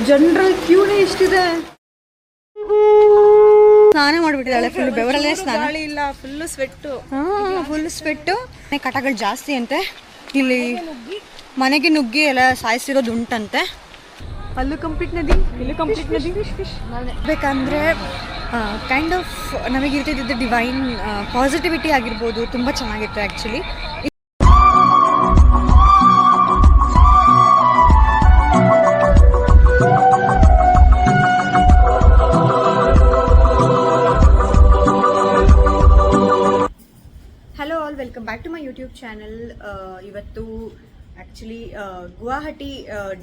General ಕ್ಯೂನೇ ಇಷ್ಟಿದೆ. ಸ್ನಾನ ಮಾಡಿಬಿಟ್ಟಿದ್ದಾಳೆ, full ಬೆವರಲ್ಲೇ ಸ್ನಾನ. ಇಲ್ಲ, ಫುಲ್ ಸ್ವೆಟ್ಟು. ಫುಲ್ ಸ್ವೆಟ್ಟು. ಕಟಗಳು ಜಾಸ್ತಿ ಅಂತೆ ಇಲ್ಲಿ, ಮನೆಗೆ ನುಗ್ಗಿ ಎಲ್ಲ ಸಾಯಿಸಿರೋದು ಉಂಟಂತೆ. ಅಲ್ಲೂ ಕಂಪ್ಲೀಟ್ ನದಿ, ಇಲ್ಲೂ ಕಂಪ್ಲೀಟ್ ನದಿ. ಬೇಕಂದ್ರೆ ಕೈಂಡ್ ಆಫ್ ನಮಗೆ ಇರ್ತಿದ್ದ ಡಿವೈನ್ ಪಾಸಿಟಿವಿಟಿ ಆಗಿರ್ಬೋದು, ತುಂಬ ಚೆನ್ನಾಗಿತ್ತು actually. Hello all, welcome back to my YouTube channel. ಇವತ್ತು ಆ್ಯಕ್ಚುಲಿ ಗುವಾಹಟಿ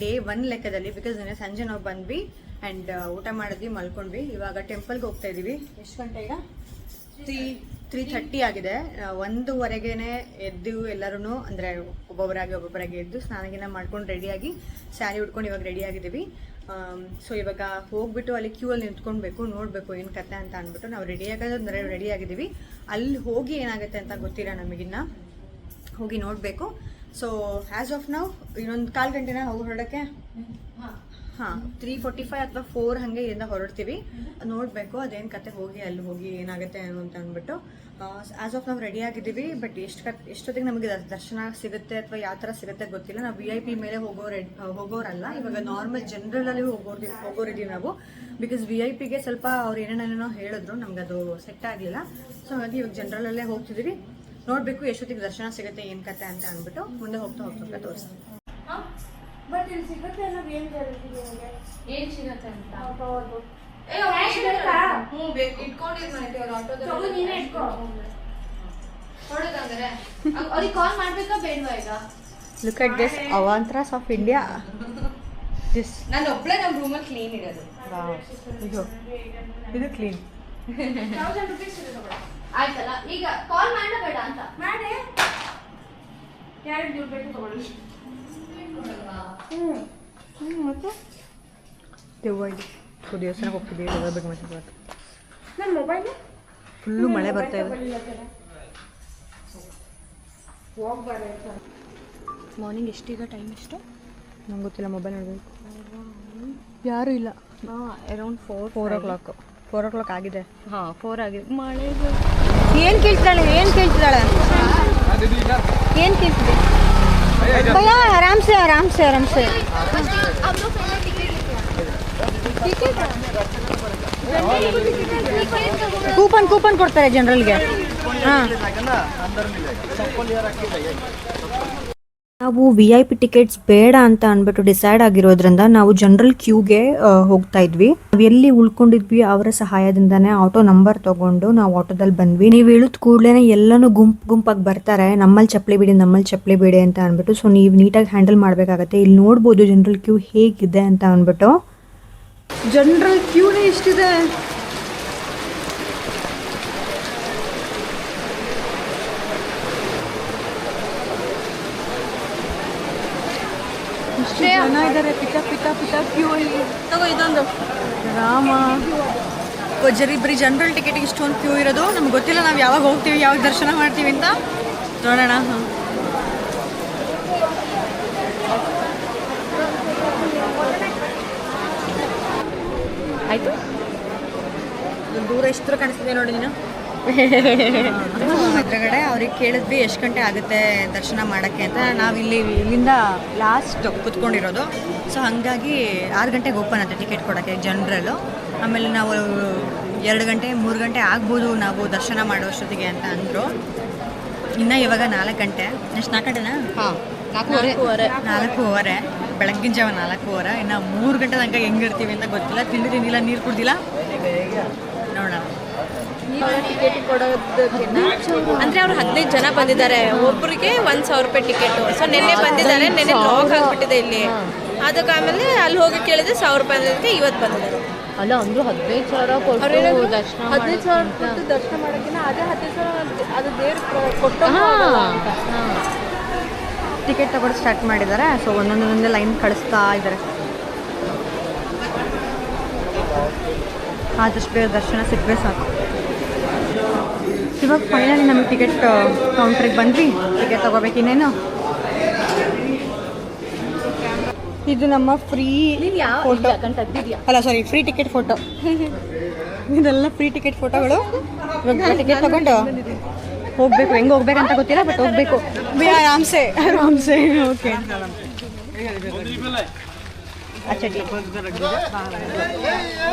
ಡೇ 1 ಲೆಕ್ಕದಲ್ಲಿ, ಬಿಕಾಸ್ ನೆನ್ನೆ ಸಂಜೆ ನಾವು ಬಂದ್ವಿ ಆ್ಯಂಡ್ ಊಟ ಮಾಡಿದ್ವಿ, ಮಲ್ಕೊಂಡ್ವಿ. ಇವಾಗ ಟೆಂಪಲ್ಗೆ ಹೋಗ್ತಾ ಇದ್ದೀವಿ. ಎಷ್ಟು ಗಂಟೆ ಈಗ? 3:30 ಆಗಿದೆ. 1:00ವರೆಗೆ ಎದ್ದು ಎಲ್ಲರೂ, ಅಂದರೆ ಒಬ್ಬೊಬ್ಬರಾಗಿ ಎದ್ದು ಸ್ನಾನಗಿನ ಮಾಡ್ಕೊಂಡು ರೆಡಿಯಾಗಿ ಸ್ಯಾರಿ ಉಟ್ಕೊಂಡು ಇವಾಗ ರೆಡಿ ಆಗಿದ್ದೀವಿ. ಸೊ ಇವಾಗ ಹೋಗ್ಬಿಟ್ಟು ಅಲ್ಲಿ ಕ್ಯೂ ಅಲ್ಲಿ ನಿಂತ್ಕೊಳ್ಬೇಕು, ನೋಡಬೇಕು ಏನು ಕತೆ ಅಂತ ಅಂದ್ಬಿಟ್ಟು ನಾವು ರೆಡಿ ಆಗಿದ್ದೀವಿ. ಅಲ್ಲಿ ಹೋಗಿ ಏನಾಗುತ್ತೆ ಅಂತ ಗೊತ್ತಿಲ್ಲ ನಮಗಿನ್ನ, ಹೋಗಿ ನೋಡಬೇಕು. ಸೊ ಆ್ಯಸ್ ಆಫ್ ನಾವು ಇನ್ನೊಂದು 1/4 ಗಂಟೆನ ಹೊರಡೋಕ್ಕೆ. 3:45 ಅಥವಾ 4 ಹಾಗೆ ಇಲ್ಲಿಂದ ಹೊರಡ್ತೀವಿ. ನೋಡಬೇಕು ಅದೇನು ಕತೆ, ಅಲ್ಲಿ ಹೋಗಿ ಏನಾಗುತ್ತೆ ಅಂತ ಅಂದ್ಬಿಟ್ಟು. ಆ್ಯಸ್ ಆಫ್ ನಾವು ರೆಡಿ ಆಗಿದ್ದೀವಿ. ಬಟ್ ಎಷ್ಟೊತ್ತಿಗೆ ನಮಗೆ ದರ್ಶನ ಸಿಗುತ್ತೆ ಅಥವಾ ಯಾವ ಥರ ಸಿಗುತ್ತೆ ಗೊತ್ತಿಲ್ಲ. ನಾವು VIP ಮೇಲೆ ಹೋಗೋರಲ್ಲ, ಇವಾಗ ನಾರ್ಮಲ್ ಜನರಲಲ್ಲಿ ಹೋಗೋರಿದ್ದೀವಿ ನಾವು. ಬಿಕಾಸ್ VIPಗೆ ಸ್ವಲ್ಪ ಅವ್ರು ಏನೇನೇನೋ ಹೇಳಿದ್ರು, ನಮ್ಗೆ ಅದು ಸೆಟ್ ಆಗಲಿಲ್ಲ. ಸೊ ಹಾಗಾಗಿ ಇವಾಗ ಜನರಲಲ್ಲೇ ಹೋಗ್ತಿದ್ದೀವಿ. ನೋಡಬೇಕು ಎಷ್ಟೊತ್ತಿಗೆ ದರ್ಶನ ಸಿಗುತ್ತೆ, ಏನು ಕತೆ ಅಂತ ಅಂದ್ಬಿಟ್ಟು ಮುಂದೆ ಹೋಗ್ತಾ ತೋರಿಸ್ತೀವಿ. ಬಟ್ ಇಲ್ಲಿ ಸಿಗುತ್ತೆ ಅನ್ನೋದು ಏನು ಗ್ಯಾರಂಟಿ ನಿಮಗೆ? ಏನು ಸಿಗುತ್ತೆ ಅಂತ ಕಾಲ್ ಮಾಡ್ಬೇಕಾ ಬೇಡವಾ? ಈಗ ಲುಕ್ ಅಟ್ ದಿಸ್ ಅವಾಂತರಾಸ್ ಆಫ್ ಇಂಡಿಯಾ. ದಿಸ್ ನಾನು ಒಬ್ಳೆ ನಮ್ಮ ರೂಮಲ್ಲಿ ಕ್ಲೀನ್ ಇರೋದು. ಇದು ಕ್ಲೀನ್. 1000 ರೂಪೀಸ್ ಆಯ್ತಲ್ಲ, ಈಗ ಕಾಲ್ ಮಾಡಬೇಡ ಅಂತ ಮಾಡಿ. ಯಾರಿಗೆ ದುಡ್ಡು ಬೇಕು ತಗೊಳ್ಳಿ. ಮತ್ತೆ ದೆವ್ವಾಗಿ ದೇವಸ್ಥಾನಕ್ಕೆ ಹೋಗ್ತಿದ್ದೀವಿ. ಹೋಗಬೇಕು ಮತ್ತೆ ನನ್ನ ಮೊಬೈಲ್ ಫುಲ್ಲು ಮಳೆ ಬರ್ತಾ ಇದೆ. ಮಾರ್ನಿಂಗ್ ಎಷ್ಟೀಗ? ಟೈಮ್ ಎಷ್ಟು ನಂಗೆ ಗೊತ್ತಿಲ್ಲ, ಮೊಬೈಲ್ ನೋಡಬೇಕು. ಯಾರೂ ಇಲ್ಲ. ಅರೌಂಡ್ 4 o'clock ಆಗಿದೆ. 4 ಆಗಿದೆ. ಮಳೆ ಏನು ಕೇಳ್ತಿದ್ದಾಳೆ? भैया आराम से ಕೂಪನ್ ಕೊಡ್ತಾರೆ ಜನರಲ್ಗೆ. ನಾವು VIP ಟಿಕೆಟ್ಸ್ ಬೇಡ ಅಂತ ಅಂದ್ಬಿಟ್ಟು ಡಿಸೈಡ್ ಆಗಿರೋದ್ರಿಂದ ನಾವು ಜನರಲ್ ಕ್ಯೂಗೆ ಹೋಗ್ತಾ ಇದ್ವಿ. ನಾವು ಎಲ್ಲಿ ಉಳ್ಕೊಂಡಿದ್ವಿ ಅವರ ಸಹಾಯದಿಂದಾನೇ ಆಟೋ ನಂಬರ್ ತಗೊಂಡು ನಾವು ಆಟೋದಲ್ಲಿ ಬಂದ್ವಿ. ನೀವು ಇಳಿದ ಕೂಡಲೇ ಎಲ್ಲನೂ ಗುಂಪಾಗಿ ಬರ್ತಾರೆ, ನಮ್ಮಲ್ಲಿ ಚಪ್ಪಲಿ ಬಿಡಿ ಅಂತ ಅಂದ್ಬಿಟ್ಟು. ಸೊ ನೀವು ನೀಟಾಗಿ ಹ್ಯಾಂಡಲ್ ಮಾಡಬೇಕಾಗತ್ತೆ. ಇಲ್ಲಿ ನೋಡ್ಬೋದು ಜನರಲ್ ಕ್ಯೂ ಹೇಗಿದೆ ಅಂತ ಅಂದ್ಬಿಟ್ಟು. ಜನರಲ್ ಕ್ಯೂನೇ ಇಷ್ಟಿದೆ. ಜನ ಇದ್ದಾರೆ, ಪಿತ ಕ್ಯೂ ಅಲ್ಲಿ. ತಗೋ ಇದೊಂದು ರಾಮ. ಬರೀ ಜನರಲ್ ಟಿಕೆಟಿಗೆ ಇಷ್ಟೊಂದು ಕ್ಯೂ ಇರೋದು. ನಮ್ಗೆ ಗೊತ್ತಿಲ್ಲ ನಾವು ಯಾವಾಗ ಹೋಗ್ತೀವಿ, ಯಾವಾಗ ದರ್ಶನ ಮಾಡ್ತೀವಿ ಅಂತ. ನೋಡೋಣ. ಆಯ್ತು, ದೂರ ಎಷ್ಟು ಕಾಣಿಸ್ತಿದೆ ನೋಡಿ ನೀನು. ಎದುರುಗಡೆ ಅವ್ರಿಗೆ ಕೇಳಿದ್ವಿ ಎಷ್ಟು ಗಂಟೆ ಆಗುತ್ತೆ ದರ್ಶನ ಮಾಡೋಕ್ಕೆ ಅಂತ. ನಾವು ಇಲ್ಲಿಂದ ಲಾಸ್ಟ್ ಕುತ್ಕೊಂಡಿರೋದು. ಸೊ ಹಾಗಾಗಿ 6 ಗಂಟೆಗೆ ಓಪನ್ ಆಗುತ್ತೆ ಟಿಕೆಟ್ ಕೊಡೋಕ್ಕೆ ಜನರಲ್ಲು. ಆಮೇಲೆ ನಾವು 2 ಗಂಟೆ 3 ಗಂಟೆ ಆಗ್ಬೋದು ನಾವು ದರ್ಶನ ಮಾಡೋಷ್ಟೊತ್ತಿಗೆ ಅಂತ ಅಂದರು. ಇನ್ನು ಇವಾಗ 4 ಗಂಟೆ. ಎಷ್ಟು 4 ಗಂಟೆನಾ? 4:15 ಬೆಳಗ್ಗಿನ ಜಾವ 4:15. ಇನ್ನು 3 ಗಂಟೆ ತನಕ ಹೆಂಗಿರ್ತೀವಿ ಅಂತ ಗೊತ್ತಿಲ್ಲ. ತಿಂದಿಲ್ಲ, ನೀರು ಕುಡ್ದಿಲ್ಲ. ನೋಡೋಣ. ಟಿಕೆಟ್ ಕೊಡೋದಕ್ಕಿಂತ ಅಂದರೆ ಅವ್ರು 15 ಜನ ಬಂದಿದ್ದಾರೆ, ಒಬ್ಬರಿಗೆ 1,000 ರೂಪಾಯಿ ಟಿಕೆಟು. ಸೊ ನಿನ್ನೆ ಬಂದಿದ್ದಾರೆ, ನಿನ್ನೆ ಲಾಕ್ ಆಗಿಬಿಟ್ಟಿದೆ ಇಲ್ಲಿ. ಅದಕ್ಕೆ ಆಮೇಲೆ ಅಲ್ಲಿ ಹೋಗಿ ಕೇಳಿದ್ರೆ 1,000 ರೂಪಾಯಿ ಅಂದಿದ್ದಕ್ಕೆ ಇವತ್ತು ಬಂದಿದ್ದಾರೆ. ಅಲ್ಲ ಅಂದರೂ 15,000 ಕೊಟ್ಟು ದರ್ಶನ 15,000 ಕೊಟ್ಟು ದರ್ಶನ ಮಾಡೋಕ್ಕಿಂತ ಅದೇ 15,000 ಅದು ದೇವ್ರು ಕೊಟ್ಟು ಟಿಕೆಟ್ ತಗೊಂಡು ಸ್ಟಾರ್ಟ್ ಮಾಡಿದ್ದಾರೆ. ಸೊ ಒಂದೊಂದೇ ಲೈನ್ ಕಳಿಸ್ತಾ ಇದ್ದಾರೆ. ಆದಷ್ಟು ಬೇಗ ದರ್ಶನ ಸಿಕ್ಕರೆ ಸಾಕು. ಇವಾಗ ಫೈನಲಿ ನಮಗೆ ಟಿಕೆಟ್ ಕೌಂಟ್ರಿಗೆ ಬಂದ್ವಿ. ಟಿಕೆಟ್ ತೊಗೋಬೇಕು. ಇನ್ನೇನು ಇದು ನಮ್ಮ ಫ್ರೀ ಫೋಟೋ ಅಲ್ಲ ಸಾರಿ ಫ್ರೀ ಟಿಕೆಟ್ ಫೋಟೋ ಇದೆಲ್ಲ ಫ್ರೀ ಟಿಕೆಟ್ ಫೋಟೋಗಳು. ಇವಾಗ ಟಿಕೆಟ್ ತಗೊಂಡು ಹೋಗ್ಬೇಕು. ಹೆಂಗೆ ಹೋಗ್ಬೇಕಂತ ಗೊತ್ತಿಲ್ಲ, ಬಟ್ ಹೋಗ್ಬೇಕು. ಆರಾಮ್ಸೆ ಆರಾಮ್ಸೆ. ಓಕೆ अच्छा ठीक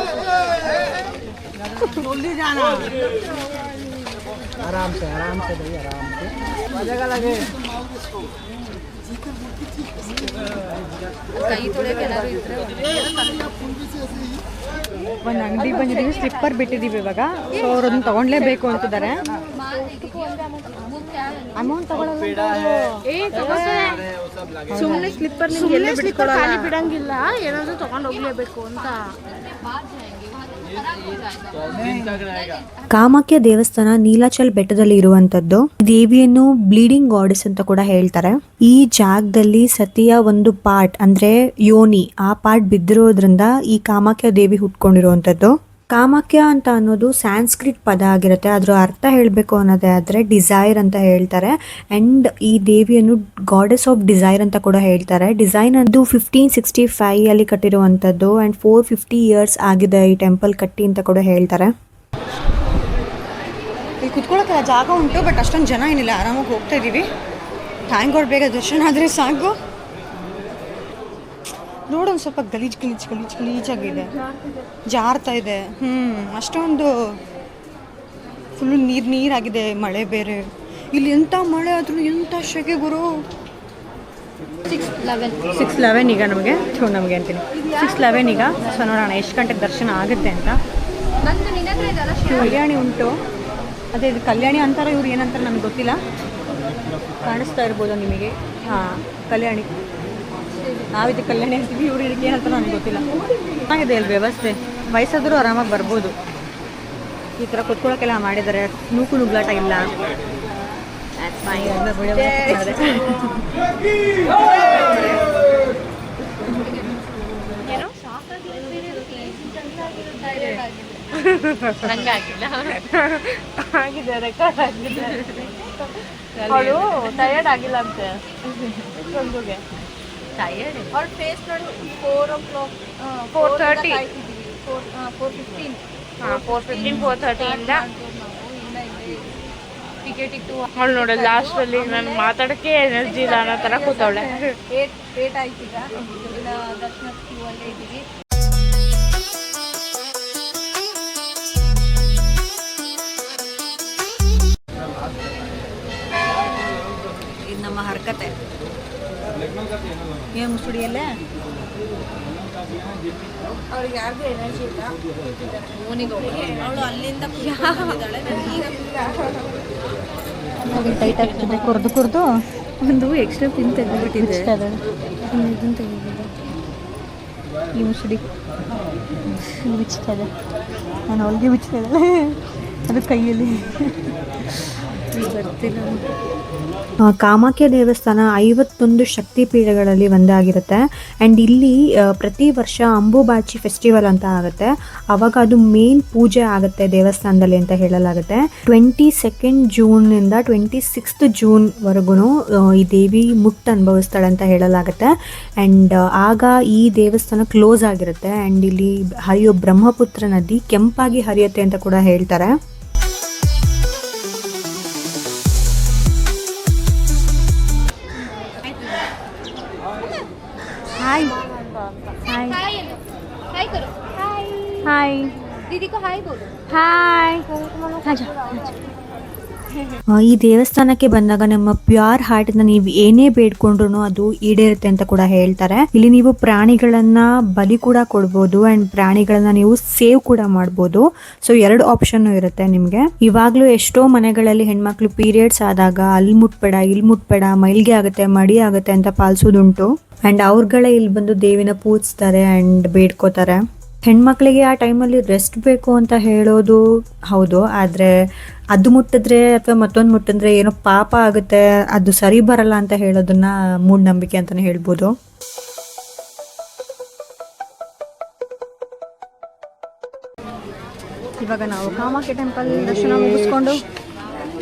जल्दी जाना. आराम से भाई आराम से मजा लगे. ಕೈ ತೊಳೆಯಕ್ಕೆ ಏನಾದ್ರು ಇದ್ರೆ ಒಂದು ಅಂಗಡಿ ಬಂದಿದ್ದೀವಿ, ಸ್ಲಿಪ್ಪರ್ ಬಿಟ್ಟಿದ್ದೀವಿ ಇವಾಗ. ಸೊ ಅವ್ರು ಅದನ್ನ ತಗೊಳ್ಲೇಬೇಕು ಅಂತಿದ್ದಾರೆ. ಅಮೌಂಟ್ ತಗೊಳ್ಳಲ್ಲ, ಸುಮ್ಮನೆ ಸ್ಲಿಪ್ಪರ್ ನಿಮ್ಗೆ ಎಲ್ಲೇ ಬಿಟ್ಕೊಡಲ್ಲ, ಬಿಡಂಗಿಲ್ಲ. ಏನಾದರೂ ತಗೊಂಡು ಹೋಗ್ಲೇಬೇಕು ಅಂತ. ಕಾಮಾಖ್ಯ ದೇವಸ್ಥಾನ ನೀಲಾಚಲ್ ಬೆಟ್ಟದಲ್ಲಿ ಇರುವಂತದ್ದು. ದೇವಿಯನ್ನು ಬ್ಲೀಡಿಂಗ್ ಗಾಡೆಸ್ ಅಂತ ಕೂಡ ಹೇಳ್ತಾರೆ. ಈ ಜಾಗದಲ್ಲಿ ಸತಿಯ ಒಂದು ಪಾರ್ಟ್ ಅಂದ್ರೆ ಯೋನಿ, ಆ ಪಾರ್ಟ್ ಬಿದ್ದಿರೋದ್ರಿಂದ ಈ ಕಾಮಾಖ್ಯ ದೇವಿ ಹುಟ್ಕೊಂಡಿರುವಂತದ್ದು. ಕಾಮಾಖ್ಯ ಅಂತ ಅನ್ನೋದು ಸ್ಯಾನ್ಸ್ಕ್ರಿಟ್ ಪದ ಆಗಿರುತ್ತೆ. ಅದರ ಅರ್ಥ ಹೇಳಬೇಕು ಅನ್ನೋದೇ ಆದರೆ ಡಿಸೈರ್ ಅಂತ ಹೇಳ್ತಾರೆ. ಆ್ಯಂಡ್ ಈ ದೇವಿಯನ್ನು ಗಾಡೆಸ್ ಆಫ್ ಡಿಸೈರ್ ಅಂತ ಕೂಡ ಹೇಳ್ತಾರೆ. ಡಿಸೈನ್ ಅದು 1565 ಅಲ್ಲಿ ಕಟ್ಟಿರುವಂಥದ್ದು ಆ್ಯಂಡ್ 450 years ಆಗಿದೆ ಈ ಟೆಂಪಲ್ ಕಟ್ಟಿ ಅಂತ ಕೂಡ ಹೇಳ್ತಾರೆ. ಇಲ್ಲಿ ಕುತ್ಕೊಳ್ಳೋಕೆ ಜಾಗ ಉಂಟು, ಬಟ್ ಅಷ್ಟೊಂದು ಜನ ಏನಿಲ್ಲ, ಆರಾಮಾಗಿ ಹೋಗ್ತಾ ಇದ್ದೀವಿ. ಥ್ಯಾಂಕ್ ಗಾಡ್ ಬೇಗ ದರ್ಶನ ಆದರೆ ಸಾಕು. ನೋಡೋಣ, ಸ್ವಲ್ಪ ಗಲೀಜಾಗಿದೆ, ಜಾರ್ತಾ ಇದೆ. ಅಷ್ಟೊಂದು ಫುಲ್ಲು ನೀರಾಗಿದೆ, ಮಳೆ ಬೇರೆ. ಇಲ್ಲಿ ಎಂಥ ಮಳೆ ಆದರೂ ಎಂಥ ಶೆಕೆ ಗುರು. 6:11 ಈಗ ನಮಗೆ ಅಂತೀನಿ 6:11 ಈಗ. ಸೊ ನೋಡೋಣ ಎಷ್ಟು ಗಂಟೆಗೆ ದರ್ಶನ ಆಗುತ್ತೆ ಅಂತ. ಕಲ್ಯಾಣಿ ಉಂಟು, ಅದೇ ಇದು ಕಲ್ಯಾಣಿ ಅಂತಾರೋ ಇವ್ರು ಏನಂತಾರೆ ನನಗೆ ಗೊತ್ತಿಲ್ಲ. ಕಾಣಿಸ್ತಾ ಇರ್ಬೋದು ನಿಮಗೆ. ಹಾಂ, ಕಲ್ಯಾಣಿ. ನಾವಿದು ಕಲ್ಯಾಣಿ ಅಂತೀವಿ, ಇವ್ರು ಇದಕ್ಕೆ ಏನಂತ ನನಗೆ ಗೊತ್ತಿಲ್ಲ. ಚೆನ್ನಾಗಿದೆ ಅಲ್ಲಿ ವ್ಯವಸ್ಥೆ, ವಯಸ್ಸಾದರೂ ಆರಾಮಾಗಿ ಬರ್ಬೋದು. ಈ ಥರ ಕುತ್ಕೊಳ್ಳೋಕ್ಕೆಲ್ಲ ಮಾಡಿದ್ದಾರೆ, ನುಗ್ಲಾಟ ಇಲ್ಲ. ಆಗಿದೆ, ರೆಕಾರ್ಡ್ ಆಗಿದೆ. ಅವಳು ಟಯರ್ಡ್ ಆಗಿಲ್ಲ ಅಂತೆ. ಒಂದುಗೆ ಟಯರ್ಡ್. ಅವ್ರ ಫೇಸ್ ನೋಡಿ 4 o'clock 4:30 4:15 4:30 ಇಂದ ಟಿಕೆಟ್ ಇಟ್ಟು ಅವಳು ನೋಡಿ ಲಾಸ್ಟಲ್ಲಿ ನಾನು ಮಾತಾಡೋಕ್ಕೆ ಎನರ್ಜಿ ಇಲ್ಲ ಅನ್ನೋ ಥರ ಕೂತವಳೆ. 8 ಆಯ್ತು ಈಗ. ದರ್ಶನ ಕ್ಯೂ ಅಲ್ಲೇ ಇದ್ದೀವಿ. ಇದು ನಮ್ಮ ಹರ್ಕತೆ ಏನು ಮುಸುಡಿಯಲ್ಲೇ. ಅವ್ರಿಗೆ ಯಾರಿಗೂ ಎನರ್ಜಿ ಇಲ್ಲ. ಅವಳು ಅಲ್ಲಿಂದ ಟೈಟ್ ಆಗ್ತಿದೆ, ಕುರ್ದು ಒಂದು ಎಕ್ಸ್ಟ್ರಾ ಪಿನ್ ತೆಗೆದುಬಿಟ್ಟಿದೆ. ಇದನ್ನು ತೆಗೆದಿದೆ, ಈ ಮುಸುಡಿ ಬಿಚ್ತಾ ಇದೆ. ನಾನು ಅವಳಿಗೆ ಬಿಚ್ತಾ ಇದ್ದಾಳೆ, ಅದು ಕೈಯಲ್ಲಿ ಬರ್ತಿಲ್ಲ. ಕಾಮಾಖ್ಯ ದೇವಸ್ಥಾನ 51 ಶಕ್ತಿಪೀಠಗಳಲ್ಲಿ ಒಂದಾಗಿರುತ್ತೆ. ಆ್ಯಂಡ್ ಇಲ್ಲಿ ಪ್ರತಿ ವರ್ಷ ಅಂಬುಬಾಚಿ ಫೆಸ್ಟಿವಲ್ ಅಂತ ಆಗುತ್ತೆ. ಆವಾಗ ಅದು ಮೇನ್ ಪೂಜೆ ಆಗುತ್ತೆ ದೇವಸ್ಥಾನದಲ್ಲಿ ಅಂತ ಹೇಳಲಾಗುತ್ತೆ. 22 ಜೂನಿಂದ 26 ಜೂನ್ವರೆಗೂ ಈ ದೇವಿ ಮುಟ್ಟು ಅನುಭವಿಸ್ತಾಳೆ ಅಂತ ಹೇಳಲಾಗುತ್ತೆ. ಆ್ಯಂಡ್ ಆಗ ಈ ದೇವಸ್ಥಾನ ಕ್ಲೋಸ್ ಆಗಿರುತ್ತೆ. ಆ್ಯಂಡ್ ಇಲ್ಲಿ ಹರಿಯೋ ಬ್ರಹ್ಮಪುತ್ರ ನದಿ ಕೆಂಪಾಗಿ ಹರಿಯುತ್ತೆ ಅಂತ ಕೂಡ ಹೇಳ್ತಾರೆ. हाय हाय हाय करो. हाय हाय दीदी को हाय बोलो. हाय. ಈ ದೇವಸ್ಥಾನಕ್ಕೆ ಬಂದಾಗ ನಮ್ಮ ಪ್ಯೂರ್ ಹಾರ್ಟ್ ಇಂದ ನೀವು ಏನೇ ಬೇಡ್ಕೊಂಡ್ರು ಅದು ಈಡೇರುತ್ತೆ ಅಂತ ಕೂಡ ಹೇಳ್ತಾರೆ. ಇಲ್ಲಿ ನೀವು ಪ್ರಾಣಿಗಳನ್ನ ಬಲಿ ಕೂಡ ಕೊಡ್ಬೋದು ಅಂಡ್ ಪ್ರಾಣಿಗಳನ್ನ ನೀವು ಸೇವ್ ಕೂಡ ಮಾಡ್ಬೋದು. ಸೊ 2 ಆಪ್ಷನ್ ಇರುತ್ತೆ ನಿಮ್ಗೆ. ಇವಾಗ್ಲೂ ಎಷ್ಟೋ ಮನೆಗಳಲ್ಲಿ ಹೆಣ್ಮಕ್ಳು ಪೀರಿಯಡ್ಸ್ ಆದಾಗ ಅಲ್ಲಿ ಮುಟ್ಬೇಡ ಇಲ್ಲಿ ಮುಟ್ಬೇಡ, ಮೈಲ್ಗೆ ಆಗುತ್ತೆ ಮಡಿ ಆಗುತ್ತೆ ಅಂತ ಪಾಲಿಸೋದುಂಟು. ಅಂಡ್ ಅವ್ರಗಳೇ ಇಲ್ಲಿ ಬಂದು ದೇವಿನ ಪೂಜಿಸ್ತಾರೆ ಅಂಡ್ ಬೇಡ್ಕೋತಾರೆ. ಹೆಣ್ಮಕ್ಳಿಗೆ ಆ ಟೈಮಲ್ಲಿ ರೆಸ್ಟ್ ಬೇಕು ಅಂತ ಹೇಳೋದು ಹೌದು, ಆದರೆ ಅದು ಮುಟ್ಟಿದ್ರೆ ಅಥವಾ ಮತ್ತೊಂದು ಮುಟ್ಟಿದ್ರೆ ಏನೋ ಪಾಪ ಆಗುತ್ತೆ, ಅದು ಸರಿ ಬರಲ್ಲ ಅಂತ ಹೇಳೋದನ್ನ ಮೂಢನಂಬಿಕೆ ಅಂತಲೇ ಹೇಳ್ಬೋದು. ಇವಾಗ ನಾವು ಕಾಮಾಖ್ಯ ಟೆಂಪಲ್ ದರ್ಶನ ಮುಗಿಸ್ಕೊಂಡು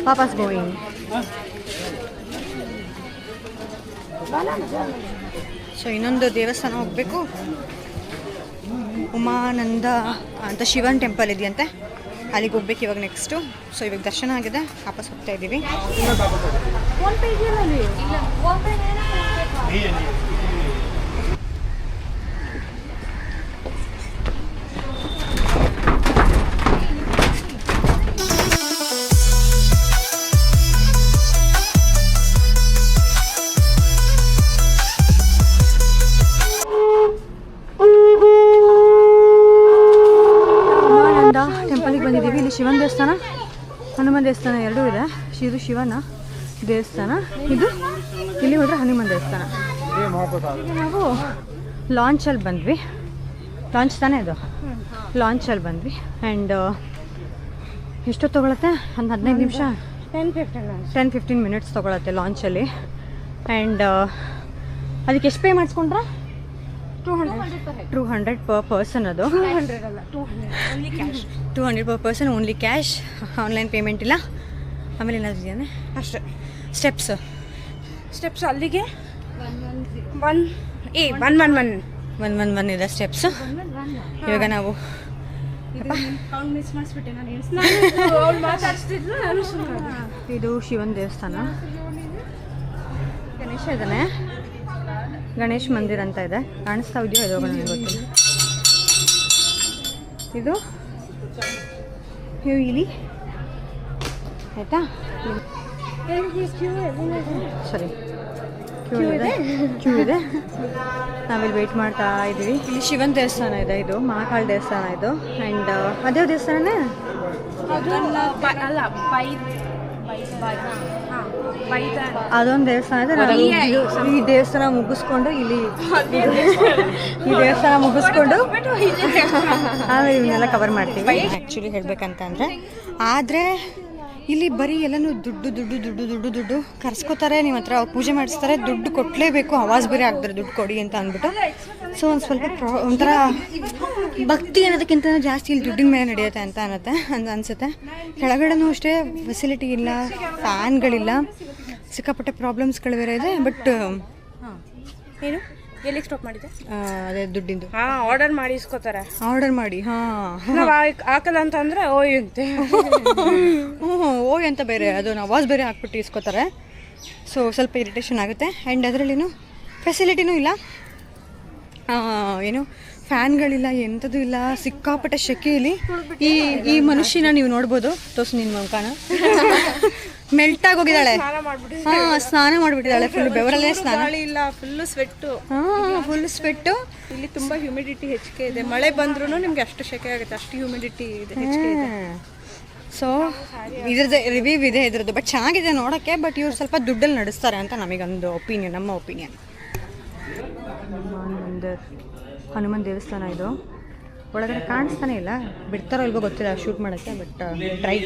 ವಾಪಸ್ ಗೋಯಿಂಗ್. ಸೊ ಇನ್ನೊಂದು ದೇವಸ್ಥಾನ ಹೋಗಬೇಕು, ಉಮಾನಂದ ಅಂತ ಶಿವನ್ ಟೆಂಪಲ್ ಇದೆಯಂತೆ, ಅಲ್ಲಿಗೆ ಹೋಗ್ಬೇಕು ಇವಾಗ ನೆಕ್ಸ್ಟು. ಸೊ ಇವಾಗ ದರ್ಶನ ಆಗಿದೆ, ವಾಪಸ್ ಹೋಗ್ತಾ ಇದ್ದೀವಿ. ಟೆಂಪಲ್ಗೆ ಬಂದಿದ್ದೀವಿ. ಇಲ್ಲಿ ಶಿವನ ದೇವಸ್ಥಾನ, ಹನುಮಾನ್ ದೇವಸ್ಥಾನ ಎರಡೂ ಇದೆ. ಇದು ಶಿವನ ದೇವಸ್ಥಾನ, ಇದು ಇಲ್ಲಿ ಹೋದರೆ ಹನುಮಾನ್ ದೇವಸ್ಥಾನ. ನಾವು ಲಾಂಚಲ್ಲಿ ಬಂದ್ವಿ, ಲಾಂಚ್ ತಾನೇ ಇದು, ಲಾಂಚಲ್ಲಿ ಬಂದ್ವಿ. ಆ್ಯಂಡ್ ಎಷ್ಟೊತ್ತು ತೊಗೊಳತ್ತೆ? ಒಂದು 15 ನಿಮಿಷ, 10-15 ಮಿನಿಟ್ಸ್ ತೊಗೊಳತ್ತೆ ಲಾಂಚಲ್ಲಿ. ಆ್ಯಂಡ್ ಅದಕ್ಕೆ ಎಷ್ಟು ಪೇ ಮಾಡಿಸ್ಕೊಂಡ್ರೆ? 200 per person. ಅದು 200 per person, only cash, online payment ಇಲ್ಲ. ಆಮೇಲೆ ಏನಾದ್ರು ಇದೆಯಾ ಅಷ್ಟೇ. ಸ್ಟೆಪ್ಸ್ ಅಲ್ಲಿಗೆ 111 ಇದೆ ಸ್ಟೆಪ್ಸ್. ಇವಾಗ ನಾವು ಇದು ಶಿವನ ದೇವಸ್ಥಾನ, ಗಣೇಶ ಇದ್ದಾನೆ, ಗಣೇಶ್ ಮಂದಿರ್ ಅಂತ ಇದೆ, ಕಾಣಿಸ್ತಾ ಇದೆಯೋ ಇದು ನನಗೆ ಗೊತ್ತಿಲ್ಲ. ಇದು ಇಲ್ಲಿ ಆಯಿತಾ, ಸರಿ ಕ್ಯೂ ಇದೆ, ನಾವಿಲ್ಲಿ ವೆಯ್ಟ್ ಮಾಡ್ತಾ ಇದ್ದೀವಿ. ಇಲ್ಲಿ ಶಿವನ ದೇವಸ್ಥಾನ ಇದೆ, ಇದು ಮಹಾಕಾಳ ದೇವಸ್ಥಾನ ಇದು. ಆ್ಯಂಡ್ ಅದೇ ದೇವಸ್ಥಾನನೇ ಅದೊಂದು ದೇವಸ್ಥಾನ ಇದೆ. ನಾವು ಈ ದೇವಸ್ಥಾನ ಮುಗಿಸ್ಕೊಂಡು ಈ ದೇವಸ್ಥಾನ ಮುಗಿಸ್ಕೊಂಡು ಆಮೇಲೆ ಇವನ್ನೆಲ್ಲ ಕವರ್ ಮಾಡ್ತೀವಿ. ಆ್ಯಕ್ಚುಲಿ ಹೇಳ್ಬೇಕಂತ ಆದರೆ ಇಲ್ಲಿ ಬರೀ ಎಲ್ಲನೂ ದುಡ್ಡು ಕರ್ಸ್ಕೋತಾರೆ. ನಿಮ್ಮ ಹತ್ರ ಪೂಜೆ ಮಾಡಿಸ್ತಾರೆ, ದುಡ್ಡು ಕೊಟ್ಟಲೇಬೇಕು, ಆವಾಜ್ ಬೇರೆ ಆಗ್ತಾರೆ ದುಡ್ಡು ಕೊಡಿ ಅಂತ ಅಂದ್ಬಿಟ್ಟು. ಸೊ ಒಂದು ಸ್ವಲ್ಪ ಒಂಥರ ಭಕ್ತಿ ಅನ್ನೋದಕ್ಕಿಂತ ಜಾಸ್ತಿ ಇಲ್ಲಿ ದುಡ್ಡಿನ ಮೇಲೆ ನಡೆಯುತ್ತೆ ಅಂತ ಅನಿಸುತ್ತೆ. ಕೆಳಗಡೆನೂ ಅಷ್ಟೇ ಫೆಸಿಲಿಟಿ ಇಲ್ಲ, ಫ್ಯಾನ್ಗಳಿಲ್ಲ, ಸಿಕ್ಕಾಪಟ್ಟೆ ಪ್ರಾಬ್ಲಮ್ಸ್ಗಳು ಬೇರೆ ಇದೆ. ಬಟ್ ಏನು ಎಲ್ಲಿಗೆ ಸ್ಟಾಪ್ ಮಾಡಿದೆ? ಅದೇ ದುಡ್ಡಿಂದು ಆರ್ಡರ್ ಮಾಡಿ ಇಸ್ಕೋತಾರೆ, ಆರ್ಡರ್ ಮಾಡಿ ನಾವು ಹಾಕಲ್ಲ ಅಂತ ಅಂದರೆ ಓಯ್ ಅಂತೆ ಓಯ್ ಅಂತ ಬೇರೆ ಅದು ಆವಾಜ್ ಬೇರೆ ಹಾಕ್ಬಿಟ್ಟು ಇಸ್ಕೋತಾರೆ. ಸೊ ಸ್ವಲ್ಪ ಇರಿಟೇಷನ್ ಆಗುತ್ತೆ. ಆ್ಯಂಡ್ ಅದರಲ್ಲಿನೂ ಫೆಸಿಲಿಟಿನೂ ಇಲ್ಲ, ಏನು ಫ್ಯಾನ್ಗಳಿಲ್ಲ, ಎಂಥದ್ದು ಇಲ್ಲ, ಸಿಕ್ಕಾಪಟ್ಟೆ ಶೆಕೆ ಇಲ್ಲಿ. ಈ ಮನುಷ್ಯನ ನೀವು ನೋಡ್ಬೋದು, ತೋರ್ಸು ನಿನ್ನ ಮುಖಾನ, ಮೆಲ್ಟ್ ಆಗೋಗಿದ್ದಾಳೆ. ಸ್ನಾನ ಮಾಡಿಬಿಟ್ಟಿದ್ದಾಳೆ, ಫುಲ್ ಬೆವರಲ್ಲೇ ಸ್ನಾನ ಇಲ್ಲ, ಫುಲ್ಲು ಸ್ವೆಟ್ಟು. ಫುಲ್ ಸ್ವೆಟ್ಟು. ಇಲ್ಲಿ ತುಂಬ ಹ್ಯೂಮಿಡಿಟಿ ಹೆಚ್ಚಿಗೆ ಇದೆ, ಮಳೆ ಬಂದ್ರೂ ನಿಮ್ಗೆ ಅಷ್ಟು ಶೆಕೆ ಆಗುತ್ತೆ, ಅಷ್ಟು ಹ್ಯೂಮಿಡಿಟಿ ಇದೆ, ಹೆಚ್ಚಿಗೆ ಇದೆ. ಸೊ ಇದ್ರದ್ದು ರಿವ್ಯೂ ಇದೆ ಇದ್ರದ್ದು, ಬಟ್ ಚೆನ್ನಾಗಿದೆ ನೋಡೋಕ್ಕೆ. ಬಟ್ ಇವ್ರು ಸ್ವಲ್ಪ ದುಡ್ಡಲ್ಲಿ ನಡೆಸ್ತಾರೆ ಅಂತ ನಮಗೊಂದು ಒಪಿನಿಯನ್, ನಮ್ಮ ಒಪಿನಿಯನ್. ಹನುಮಾನ್ ದೇವಸ್ಥಾನ ಇದು, ಒಳಗಡೆ ಕಾಣಿಸ್ತಾನೆ ಇಲ್ಲ, ಬಿಡ್ತಾರೋ ಇಲ್ವೋ ಗೊತ್ತಿಲ್ಲ ಶೂಟ್ ಮಾಡೋಕ್ಕೆ. But try.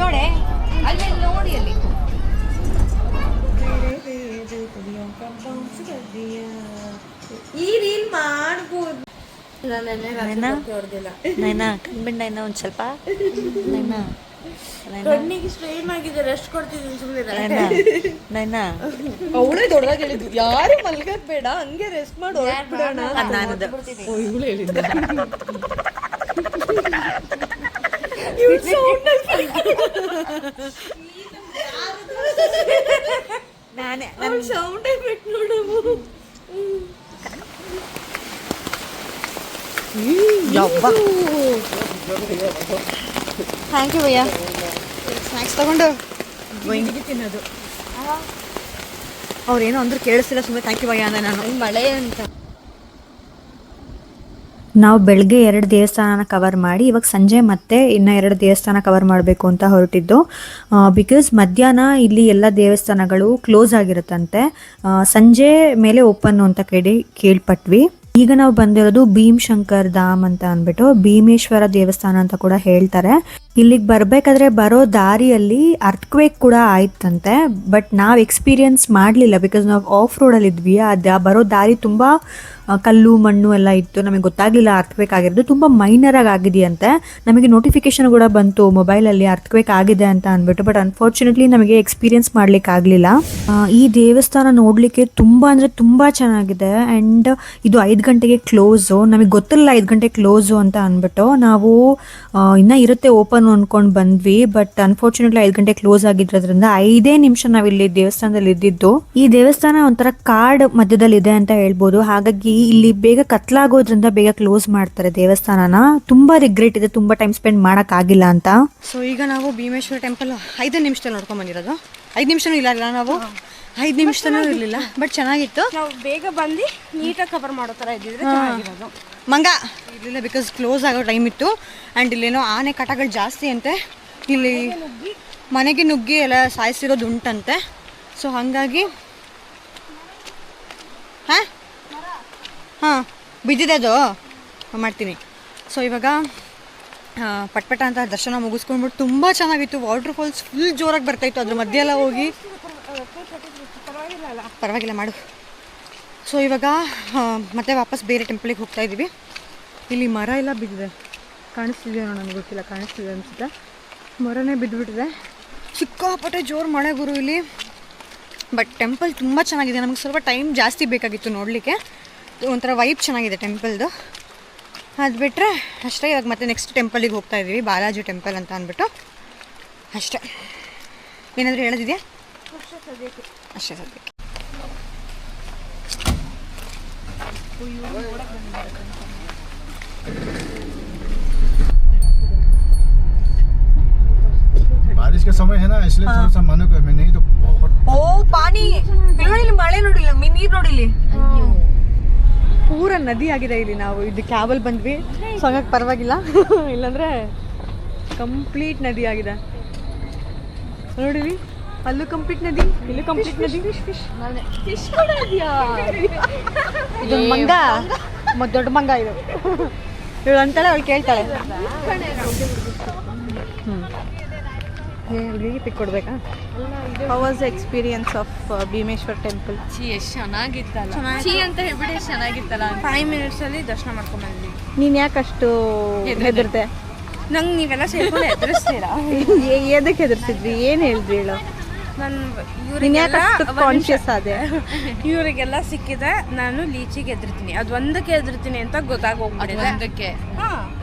ನೋಡಿ ಅಲ್ಲಿ ನೋಡಿ, ಅಲ್ಲಿ ಈ ರೀಲ್ ಮಾಡ್ಬೋದು. ಕಣ್ಬಿಂಡ ಒಂದು ಸ್ವಲ್ಪ ಕಣ್ಣಿಗೆ ಸ್ಟ್ರೈನ್ ಆಗಿದೆ, ರೆಸ್ಟ್ ಕೊಡ್ತಿದ್ದೀನಿ ಸುಮ್ಮನೆ. ಅವಳೇ ದೊಡ್ಡದಾಗಿ ಹೇಳಿದ್ದು, ಯಾರು ಮಲ್ಗದ್ ಬೇಡ, ಹಂಗೆ ರೆಸ್ಟ್ ಮಾಡಿ ಹೊರಟ್ಬಿಡೋಣ. ಇವಳು ಹೇಳಿದ್ದ ನಾನೇ ಸೌಂಡ್ ಎಫೆಕ್ಟ್ ನೋಡವು. ಥ್ಯಾಂಕ್ ಯು ಭಯ್ಯ. ಸ್ನ್ಯಾಕ್ಸ್ ತಗೊಂಡು ತಿನ್ನೋದು. ಅವ್ರೇನೋ ಅಂದ್ರೂ ಕೇಳಿಸ್ತಿಲ್ಲ, ಸುಮ್ಮನೆ ಥ್ಯಾಂಕ್ ಯು ಭಯ್ಯ ಅಂದರೆ ನಾನು ಮಳೆ ಅಂತ. ನಾವು ಬೆಳಗ್ಗೆ 2 ದೇವಸ್ಥಾನನ ಕವರ್ ಮಾಡಿ ಇವಾಗ ಸಂಜೆ ಮತ್ತೆ ಇನ್ನು 2 ದೇವಸ್ಥಾನ ಕವರ್ ಮಾಡಬೇಕು ಅಂತ ಹೊರಟಿದ್ದು. ಬಿಕಾಸ್ ಮಧ್ಯಾಹ್ನ ಇಲ್ಲಿ ಎಲ್ಲ ದೇವಸ್ಥಾನಗಳು ಕ್ಲೋಸ್ ಆಗಿರುತ್ತಂತೆ, ಸಂಜೆ ಮೇಲೆ ಓಪನ್ ಅಂತ ಕೇಳ್ಪಟ್ವಿ. ಈಗ ನಾವು ಬಂದಿರೋದು ಭೀಮಶಂಕರ್ ಧಾಮ್ ಅಂತ ಅಂದ್ಬಿಟ್ಟು ಭೀಮೇಶ್ವರ ದೇವಸ್ಥಾನ ಅಂತ ಕೂಡ ಹೇಳ್ತಾರೆ. ಇಲ್ಲಿಗೆ ಬರ್ಬೇಕಾದ್ರೆ ಬರೋ ದಾರಿಯಲ್ಲಿ ಅರ್ಥಕ್ವೇಕ್ ಕೂಡ ಆಯ್ತಂತೆ. ಬಟ್ ನಾವು ಎಕ್ಸ್ಪೀರಿಯನ್ಸ್ ಮಾಡಲಿಲ್ಲ ಬಿಕಾಸ್ ನಾವು ಆಫ್ ರೋಡಲ್ಲಿ ಇದ್ವಿ. ಬರೋ ದಾರಿ ತುಂಬ ಕಲ್ಲು ಮಣ್ಣು ಎಲ್ಲ ಇತ್ತು, ನಮಗೆ ಗೊತ್ತಾಗಲಿಲ್ಲ ಅರ್ಥಕ್ವೇಕ್ ಆಗಿರೋದು. ತುಂಬ ಮೈನರ್ ಆಗಿದೆಯಂತೆ. ನಮಗೆ ನೋಟಿಫಿಕೇಶನ್ ಕೂಡ ಬಂತು ಮೊಬೈಲಲ್ಲಿ ಅರ್ಥಕ್ವೇಕ್ ಆಗಿದೆ ಅಂತ ಅಂದ್ಬಿಟ್ಟು. ಬಟ್ ಅನ್ಫಾರ್ಚುನೇಟ್ಲಿ ನಮಗೆ ಎಕ್ಸ್ಪೀರಿಯನ್ಸ್ ಮಾಡ್ಲಿಕ್ಕೆ ಆಗಲಿಲ್ಲ. ಈ ದೇವಸ್ಥಾನ ನೋಡಲಿಕ್ಕೆ ತುಂಬ ಅಂದರೆ ತುಂಬ ಚೆನ್ನಾಗಿದೆ. ಆ್ಯಂಡ್ ಇದು 5 ಗಂಟೆಗೆ ಕ್ಲೋಸು. ನಮಗೆ ಗೊತ್ತಿಲ್ಲ 5 ಗಂಟೆಗೆ ಕ್ಲೋಸು ಅಂತ ಅಂದ್ಬಿಟ್ಟು ನಾವು ಇನ್ನೂ ಇರುತ್ತೆ ಓಪನ್ ಅಂದ್ಕೊಂಡು ಬಂದ್ವಿ. ಬಟ್ ಅನ್ಫಾರ್ಚುನೇಟ್ಲಿ 5 ಗಂಟೆ ಕ್ಲೋಸ್ ಆಗಿರೋದ್ರಿಂದ 5 ನಿಮಿಷ ನಾವಿಲ್ಲಿ ದೇವಸ್ಥಾನದಲ್ಲಿ ಇದ್ದಿದ್ದು. ಈ ದೇವಸ್ಥಾನ ಒಂಥರ ಕಾಡ್ ಮಧ್ಯದಲ್ಲಿ ಇದೆ ಅಂತ ಹೇಳ್ಬೋದು. ಹಾಗಾಗಿ ಇಲ್ಲಿ ಬೇಗ ಕತ್ಲಾಗೋದ್ರಿಂದ ಬೇಗ ಕ್ಲೋಸ್ ಮಾಡ್ತಾರೆ ದೇವಸ್ಥಾನನ. ತುಂಬಾ ರಿಗ್ರೆಟ್ ಇದೆ, ತುಂಬಾ ಟೈಮ್ ಸ್ಪೆಂಡ್ ಮಾಡಕ್ ಆಗಿಲ್ಲ ಅಂತ. ಸೊ ಈಗ ನಾವು ಭೀಮೇಶ್ವರ ಟೆಂಪಲ್ 5 ನಿಮಿಷದಲ್ಲಿ ನೋಡ್ಕೊಂಡ್ ಬಂದಿರೋದು. 5 ನಿಮಿಷನೂ ಇಲ್ಲ ನಾವು 5 ನಿಮಿಷನೂ ಇರಲಿಲ್ಲ. ಬಟ್ ಚೆನ್ನಾಗಿತ್ತು. ನಾವು ಬೇಗ ಬಂದು ನೀಟಾಗಿ ಕವರ್ ಮಾಡೋ ಥರ ಇದ್ದಿದ್ರೆ ಚೆನ್ನಾಗಿರೋದು. ಮಂಗ ಇರಲಿಲ್ಲ ಬಿಕಾಸ್ ಕ್ಲೋಸ್ ಆಗೋ ಟೈಮ್ ಇತ್ತು. ಆ್ಯಂಡ್ ಇಲ್ಲೇನೋ ಆನೆ ಕಾಟಗಳು ಜಾಸ್ತಿ ಅಂತೆ. ಇಲ್ಲಿ ಮನೆಗೆ ನುಗ್ಗಿ ಎಲ್ಲ ಸಾಯಿಸಿರೋದು ಉಂಟಂತೆ. ಸೊ ಹಾಗಾಗಿ ಹಾಂ ಬಿದ್ದಿದೆ ಅದು ಮಾಡ್ತೀನಿ. ಸೊ ಇವಾಗ ಪಟ್ಪಟ ಅಂತ ದರ್ಶನ ಮುಗಿಸ್ಕೊಂಡ್ಬಿಟ್ಟು ತುಂಬ ಚೆನ್ನಾಗಿತ್ತು. ವಾಟರ್ ಫಾಲ್ಸ್ ಫುಲ್ ಜೋರಾಗಿ ಬರ್ತಾಯಿತ್ತು. ಅದ್ರ ಮಧ್ಯೆ ಎಲ್ಲ ಹೋಗಿ ಪರವಾಗಿಲ್ಲ ಮಾಡು. ಸೊ ಇವಾಗ ಮತ್ತೆ ವಾಪಸ್ ಬೇರೆ ಟೆಂಪಲಿಗೆ ಹೋಗ್ತಾ ಇದ್ದೀವಿ. ಇಲ್ಲಿ ಮರ ಎಲ್ಲ ಬಿದ್ದಿದೆ, ಕಾಣಿಸ್ತಿದೆಯೋ ನನಗೆ ಗೊತ್ತಿಲ್ಲ, ಕಾಣಿಸ್ತಿದೆ ಅನಿಸುತ್ತೆ. ಮರನೇ ಬಿದ್ದುಬಿಟ್ಟಿದೆ. ಸಿಕ್ಕಾಪಟ್ಟೆ ಜೋರು ಮಳೆ ಗುರು ಇಲ್ಲಿ. ಬಟ್ ಟೆಂಪಲ್ ತುಂಬ ಚೆನ್ನಾಗಿದೆ. ನಮಗೆ ಸ್ವಲ್ಪ ಟೈಮ್ ಜಾಸ್ತಿ ಬೇಕಾಗಿತ್ತು ನೋಡಲಿಕ್ಕೆ. ಒಂಥರ ವೈಬ್ ಚೆನ್ನಾಗಿದೆ ಟೆಂಪಲ್ದು. ಅದು ಬಿಟ್ಟರೆ ಅಷ್ಟೇ. ಇವಾಗ ಮತ್ತೆ ನೆಕ್ಸ್ಟ್ ಟೆಂಪಲಿಗೆ ಹೋಗ್ತಾ ಇದ್ದೀವಿ, ಬಾಲಾಜಿ ಟೆಂಪಲ್ ಅಂತ ಅಂದ್ಬಿಟ್ಟು. ಅಷ್ಟೇ. ಏನಾದರೂ ಹೇಳೋದಿದೆಯಾ? ಅಷ್ಟೇ ಸದ್ಯಕ್ಕೆ. बारिश का समय है ना, इसलिए थोड़ा सा मानो को मैं नहीं तो ಓ ಪಾನಿ ಇಲ್ಲಿ ಮಳೆ ನೋಡಿಲ್ಲ, ನೀರು ನೋಡಿಲ್ಲಿ ಪೂರ ನದಿ ಆಗಿದೆ ಇಲ್ಲಿ. ನಾವು ಇದು ಕ್ಯಾಬಲ್ ಬಂದ್ವಿ, ಸೊ ಹಂಗಾಗಿ ಪರವಾಗಿಲ್ಲ. ಇಲ್ಲಾಂದ್ರೆ ಕಂಪ್ಲೀಟ್ ನದಿ ಆಗಿದೆ ನೋಡಿವಿ. ಅಲ್ಲೂ ಕಂಪ್ಲೀಟ್ ನದಿ, ಇಲ್ಲೂ ಕಂಪ್ಲೀಟ್ ನದಿ. ಇದು ಮಂಗ, ದೊಡ್ಡ ಮಂಗ ಇದು. ಇವಳು ಅಂತಾಳೆ, ಅವಳು ಕೇಳ್ತಾಳೆ. ಹುಡುಗಿಗೆ ಪಿಕ್ ಕೊಡ್ಬೇಕಾ? How was the experience of Bhimeshwar temple? ಎಷ್ಟು ಚೆನ್ನಾಗಿತ್ತಲ್ಲ. ಅಂತ ಹೇಳ್ಬಿಟ್ಟು ಎಷ್ಟು ಚೆನ್ನಾಗಿತ್ತಲ್ಲ. 5 ಮಿನಿಟ್ಸಲ್ಲಿ ದರ್ಶನ ಮಾಡ್ಕೊಂಡು ಬಂದ್ವಿ. ನೀನು ಯಾಕಷ್ಟು ಹೆದರ್ತೆ? ನಂಗೆ ನೀವೆಲ್ಲ ಸೇರ್ಕೊಂಡು ಹೆದರಿಸ್ತೀರಾ? ಎದಕ್ಕೆ ಹೆದರ್ಸಿದ್ವಿ? ಏನು ಹೇಳಿದ್ವಿ ಹೇಳು? ನಾನು ಕಾನ್ಶಿಯಸ್ ಆದೆ. ಇವರಿಗೆಲ್ಲ ಸಿಕ್ಕಿದೆ, ನಾನು ಲೀಚಿಗೆ ಎದುರ್ತೀನಿ. ಅದು ಒಂದಕ್ಕೆ ಎದುರ್ತೀನಿ ಅಂತ ಗೊತ್ತಾಗೋಗ್ಬಿಟ್ಟಿದೆ. ಒಂದಕ್ಕೆ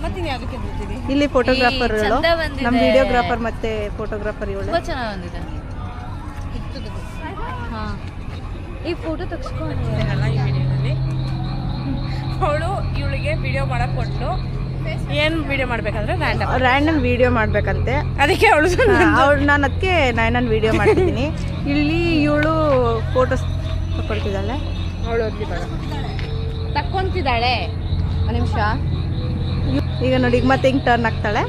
ಮತ್ತೆ ಯಾವ್ದಕ್ಕೆ ಎದುರ್ತೀನಿ? ಇಲ್ಲಿ ಫೋಟೋಗ್ರಾಫರ್ ಈ ಚಂದ ಬಂದಿದೆ. ನಮ್ಮ ವಿಡಿಯೋಗ್ರಾಫರ್ ಮತ್ತೆ ಫೋಟೋಗ್ರಾಫರ್ ಇವಳು. ತುಂಬಾ ಚೆನ್ನಾಗಿ ಬಂದಿದೆ. ಈ ಫೋಟೋ ತೆಗೆಸ್ಕೊಂಡಿದ್ದಾರಲ್ಲ ಈ ವಿಡಿಯೋದಲ್ಲಿ. ಅವಳು ಇವಳಿಗೆ ವಿಡಿಯೋ ಮಾಡಕ್ ಕೊಟ್ಟು ಏನು ವಿಡಿಯೋ ಮಾಡ್ಬೇಕಂದ್ರೆ ರ್ಯಾಂಡಮ್ ವಿಡಿಯೋ ಮಾಡ್ಬೇಕಂತೆ. ಅದಕ್ಕೆ ಅವಳು ನಾನು ಅದಕ್ಕೆ ನಾನು ವಿಡಿಯೋ ಮಾಡ್ತಿದ್ದೀನಿ. ಇಲ್ಲಿ ಇವಳು ಫೋಟೋಸ್ ತಗೊಳ್ತಿದ್ದಾಳೆ. ಅವಳು ತಕ್ಕೊಂತಿದ್ದಾಳೆ. ಒಂದು ನಿಮಿಷ. ಈಗ ನೋಡಿ, ಈಗ ಮತ್ತೆ ಹಿಂಗೆ ಟರ್ನ್ ಆಗ್ತಾಳೆ.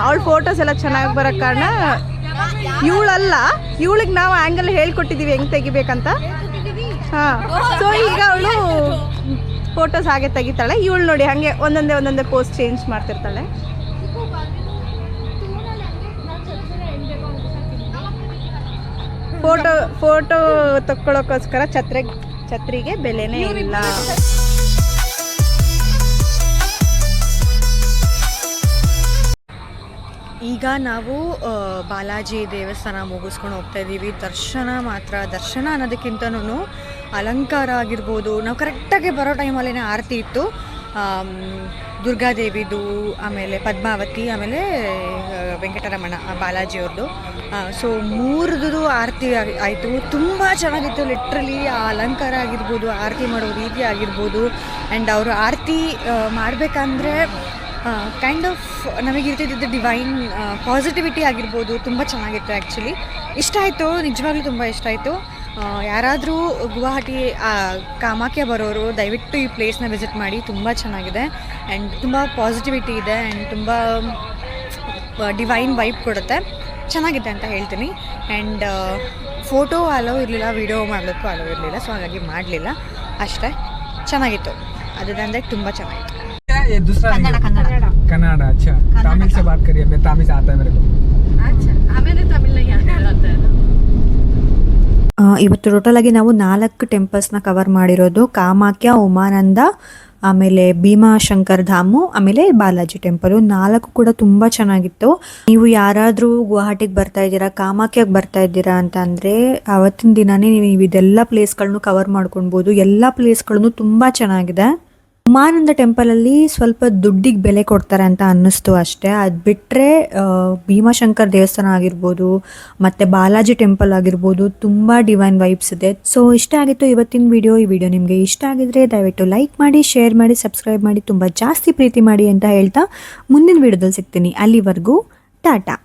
ಅವಳ ಫೋಟೋಸ್ ಎಲ್ಲ ಚೆನ್ನಾಗಿ ಬರೋ ಕಾರಣ ಇವಳಲ್ಲ, ಇವಳಿಗೆ ನಾವು ಆ್ಯಂಗಲ್ ಹೇಳ್ಕೊಟ್ಟಿದ್ದೀವಿ ಹೆಂಗೆ ತೆಗಿಬೇಕಂತ. ಹಾಂ, ಸೊ ಈಗ ಅವಳು ಫೋಟೋಸ್ ಹಾಗೆ ತೆಗಿತಾಳೆ. ಇವಳು ನೋಡಿ ಹಾಗೆ ಒಂದೊಂದೇ ಪೋಸ್ಟ್ ಚೇಂಜ್ ಮಾಡ್ತಿರ್ತಾಳೆ. ಫೋಟೋ ತಕ್ಕೊಳ್ಳೋಕ್ಕೋಸ್ಕರ ಛತ್ರಿಗೆ ಬೆಲೆನೇ ಇಲ್ಲ. ಈಗ ನಾವು ಬಾಲಾಜಿ ದೇವಸ್ಥಾನ ಮುಗಿಸ್ಕೊಂಡು ಹೋಗ್ತಾ ಇದ್ದೀವಿ. ದರ್ಶನ ಅನ್ನೋದಕ್ಕಿಂತನೂ ಅಲಂಕಾರ ಆಗಿರ್ಬೋದು. ನಾವು ಕರೆಕ್ಟಾಗಿ ಬರೋ ಟೈಮಲ್ಲೇ ಆರತಿ ಇತ್ತು. ದುರ್ಗಾದೇವಿದು, ಆಮೇಲೆ ಪದ್ಮಾವತಿ, ಆಮೇಲೆ ವೆಂಕಟರಮಣ ಬಾಲಾಜಿಯವ್ರದ್ದು. ಸೊ 3 ಆರತಿ ಆಯಿತು. ತುಂಬ ಚೆನ್ನಾಗಿತ್ತು. ಲಿಟ್ರಲಿ ಆ ಅಲಂಕಾರ ಆಗಿರ್ಬೋದು, ಆರತಿ ಮಾಡೋ ರೀತಿ ಆಗಿರ್ಬೋದು. ಆ್ಯಂಡ್ ಅವರು ಆರತಿ ಮಾಡಬೇಕಂದ್ರೆ ಕೈಂಡ್ ಆಫ್ ನಮಗಿರ್ತಿದ್ದ ಡಿವೈನ್ ಪಾಸಿಟಿವಿಟಿ ಆಗಿರ್ಬೋದು. ತುಂಬ ಚೆನ್ನಾಗಿತ್ತು. ಆ್ಯಕ್ಚುಲಿ ಇಷ್ಟ ಆಯಿತು, ನಿಜವಾಗ್ಲೂ ತುಂಬ ಇಷ್ಟ ಆಯಿತು. ಯಾರಾದರೂ ಗುವಾಹಟಿ ಕಾಮಾಖ್ಯ ಬರೋರು ದಯವಿಟ್ಟು ಈ ಪ್ಲೇಸ್ನ ವಿಸಿಟ್ ಮಾಡಿ. ತುಂಬ ಚೆನ್ನಾಗಿದೆ ಆ್ಯಂಡ್ ತುಂಬ ಪಾಸಿಟಿವಿಟಿ ಇದೆ ಆ್ಯಂಡ್ ತುಂಬ ಡಿವೈನ್ ವೈಬ್ ಕೊಡುತ್ತೆ. ಚೆನ್ನಾಗಿದೆ ಅಂತ ಹೇಳ್ತೀನಿ. ಆ್ಯಂಡ್ ಫೋಟೋ ಅಲೋ ಇರಲಿಲ್ಲ, ವಿಡಿಯೋ ಮಾಡೋದಕ್ಕೂ ಅಲೋ ಇರಲಿಲ್ಲ, ಸೊ ಹಾಗಾಗಿ ಮಾಡಲಿಲ್ಲ ಅಷ್ಟೇ. ಚೆನ್ನಾಗಿತ್ತು, ಅದಂದರೆ ತುಂಬ ಚೆನ್ನಾಗಿತ್ತು. ये दूसरा कन्नड़ कन्नड़ कन्नड़ अच्छा तमिल से बात करिए मैं तमिल आता है मेरे को ಆಮೇಲೆ ತಮಿಳ್ ಇವತ್ತು ಟೋಟಲ್ ಆಗಿ ನಾವು 4 ಟೆಂಪಲ್ಸ್ನ ಕವರ್ ಮಾಡಿರೋದು. ಕಾಮಾಖ್ಯ, ಉಮಾನಂದ, ಆಮೇಲೆ ಭೀಮಾಶಂಕರ್ ಧಾಮು, ಆಮೇಲೆ ಬಾಲಾಜಿ ಟೆಂಪಲು. 4 ಕೂಡ ತುಂಬ ಚೆನ್ನಾಗಿತ್ತು. ನೀವು ಯಾರಾದರೂ ಗುವಾಹಟಿಗೆ ಬರ್ತಾ ಇದ್ದೀರಾ, ಕಾಮಾಖ್ಯಕ್ಕೆ ಬರ್ತಾ ಇದ್ದೀರಾ ಅಂತ ಅಂದರೆ ಅವತ್ತಿನ ದಿನನೇ ನೀವು ಇದೆಲ್ಲ ಪ್ಲೇಸ್ಗಳನ್ನು ಕವರ್ ಮಾಡ್ಕೊಳ್ಬೋದು. ಎಲ್ಲ ಪ್ಲೇಸ್ಗಳನ್ನು ತುಂಬ ಚೆನ್ನಾಗಿದೆ. ಉಮಾನಂದ ಟೆಂಪಲಲ್ಲಿ ಸ್ವಲ್ಪ ದುಡ್ಡಿಗೆ ಬೆಲೆ ಕೊಡ್ತಾರೆ ಅಂತ ಅನ್ನಿಸ್ತು ಅಷ್ಟೇ. ಅದು ಬಿಟ್ಟರೆ ಭೀಮಾಶಂಕರ್ ದೇವಸ್ಥಾನ ಆಗಿರ್ಬೋದು, ಮತ್ತು ಬಾಲಾಜಿ ಟೆಂಪಲ್ ಆಗಿರ್ಬೋದು, ತುಂಬ ಡಿವೈನ್ ವೈಬ್ಸ್ ಇದೆ. ಸೊ ಇಷ್ಟ ಆಗಿತ್ತು ಇವತ್ತಿನ ವಿಡಿಯೋ. ಈ ವಿಡಿಯೋ ನಿಮಗೆ ಇಷ್ಟ ಆಗಿದ್ರೆ ದಯವಿಟ್ಟು ಲೈಕ್ ಮಾಡಿ, ಶೇರ್ ಮಾಡಿ, ಸಬ್ಸ್ಕ್ರೈಬ್ ಮಾಡಿ, ತುಂಬ ಜಾಸ್ತಿ ಪ್ರೀತಿ ಮಾಡಿ ಅಂತ ಹೇಳ್ತಾ ಮುಂದಿನ ವಿಡಿಯೋದಲ್ಲಿ ಸಿಗ್ತೀನಿ. ಅಲ್ಲಿವರೆಗೂ ಟಾಟಾ.